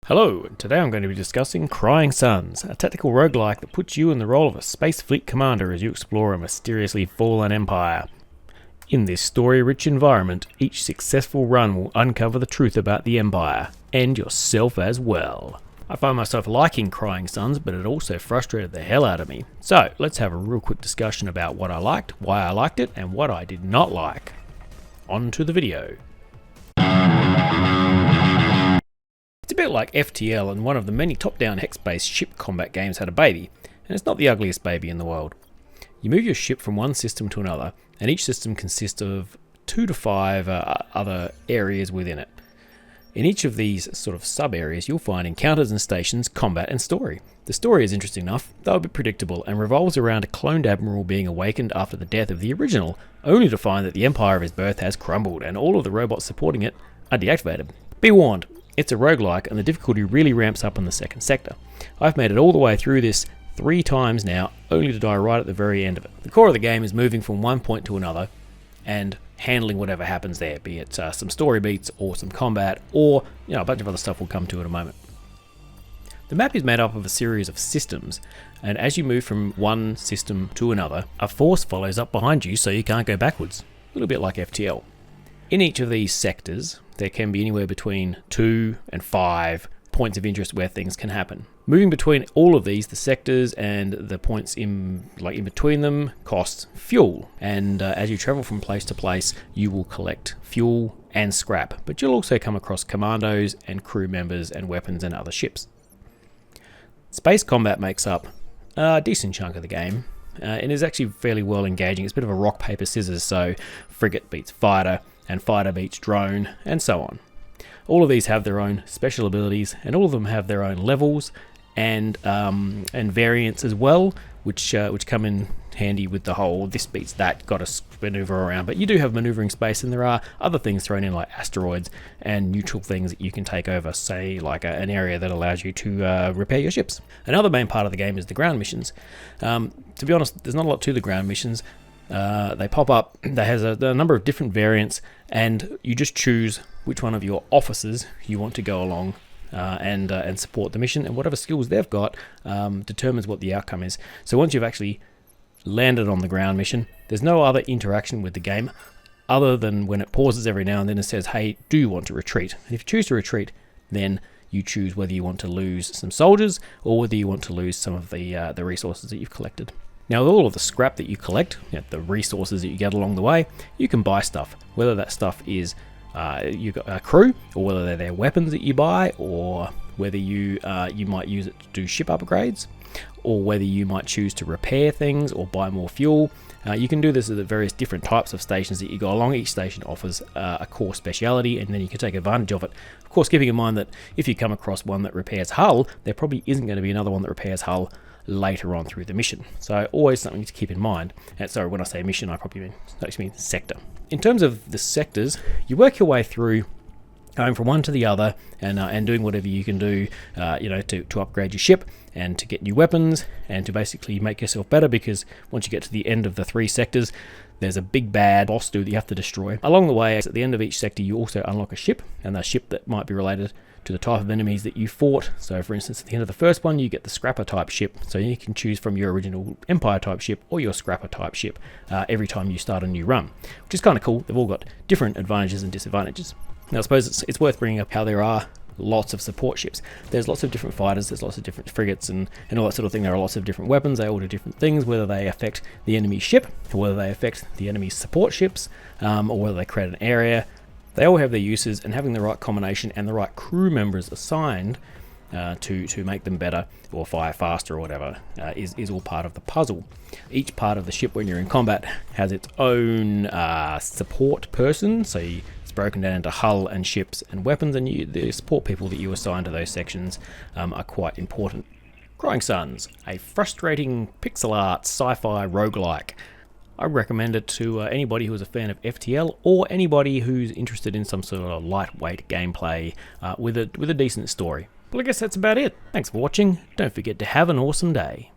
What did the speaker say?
Hello, and today I'm going to be discussing Crying Suns, a tactical roguelike that puts you in the role of a space fleet commander as you explore a mysteriously fallen empire. In this story-rich environment, each successful run will uncover the truth about the empire, and yourself as well. I find myself liking Crying Suns, but it also frustrated the hell out of me. So, let's have a real quick discussion about what I liked, why I liked it, and what I did not like. On to the video. It's a bit like FTL, and one of the many top-down hex-based ship combat games had a baby, and it's not the ugliest baby in the world. You move your ship from one system to another, and each system consists of 2 to 5 other areas within it. In each of these sort of sub-areas, you'll find encounters and stations, combat and story. The story is interesting enough, though a bit predictable, and revolves around a cloned admiral being awakened after the death of the original, only to find that the empire of his birth has crumbled, and all of the robots supporting it are deactivated. Be warned. It's a roguelike, and the difficulty really ramps up in the second sector. I've made it all the way through this 3 times now, only to die right at the very end of it. The core of the game is moving from one point to another, and handling whatever happens there, be it some story beats, or some combat, or a bunch of other stuff we'll come to in a moment. The map is made up of a series of systems, and as you move from one system to another, a force follows up behind you so you can't go backwards. A little bit like FTL. In each of these sectors, there can be anywhere between 2 and 5 points of interest where things can happen. Moving between all of these, the sectors and the points in between them, cost fuel. And as you travel from place to place, you will collect fuel and scrap. But you'll also come across commandos and crew members and weapons and other ships. Space combat makes up a decent chunk of the game. And is actually fairly well engaging. It's a bit of a rock, paper, scissors, so frigate beats fighter, and fighter beats drone, and so on. All of these have their own special abilities, and all of them have their own levels and variants as well, which come in handy with the whole this beats that, got to maneuver around. But you do have maneuvering space, and there are other things thrown in like asteroids and neutral things that you can take over, say like an area that allows you to repair your ships. Another main part of the game is the ground missions. To be honest, there's not a lot to the ground missions. They pop up, there has a number of different variants, and you just choose which one of your officers you want to go along and support the mission, and whatever skills they've got determines what the outcome is. So once you've actually landed on the ground mission, there's no other interaction with the game other than when it pauses every now and then and says, hey, do you want to retreat? And if you choose to retreat, then you choose whether you want to lose some soldiers or whether you want to lose some of the resources that you've collected. Now, with all of the scrap that you collect, the resources that you get along the way, you can buy stuff. Whether that stuff is you've got a crew, or whether they're weapons that you buy, or whether you might use it to do ship upgrades, or whether you might choose to repair things or buy more fuel. You can do this at the various different types of stations that you go along. Each station offers a core speciality, and then you can take advantage of it. Of course, keeping in mind that if you come across one that repairs hull, there probably isn't going to be another one that repairs hull later on through the mission. So always something to keep in mind. And sorry, when I say mission, I probably mean sector. In terms of the sectors, you work your way through going from one to the other and doing whatever you can do to upgrade your ship and to get new weapons and to basically make yourself better, because once you get to the end of the 3 sectors, there's a big bad boss dude that you have to destroy. Along the way, at the end of each sector, you also unlock a ship, and a ship that might be related to the type of enemies that you fought. So for instance, at the end of the first one, you get the scrapper type ship, so you can choose from your original Empire type ship or your scrapper type ship every time you start a new run, which is kind of cool. They've all got different advantages and disadvantages. Now I suppose it's worth bringing up how there are lots of support ships. There's lots of different fighters, there's lots of different frigates and all that sort of thing. There are lots of different weapons, they all do different things, whether they affect the enemy ship, or whether they affect the enemy's support ships, or whether they create an area. They all have their uses, and having the right combination and the right crew members assigned to make them better or fire faster or whatever is all part of the puzzle. Each part of the ship when you're in combat has its own support person, so it's broken down into hull and ships and weapons, and the support people that you assign to those sections are quite important. Crying Suns, a frustrating pixel art sci-fi roguelike. I recommend it to anybody who is a fan of FTL, or anybody who's interested in some sort of lightweight gameplay with a decent story. Well, I guess that's about it. Thanks for watching. Don't forget to have an awesome day.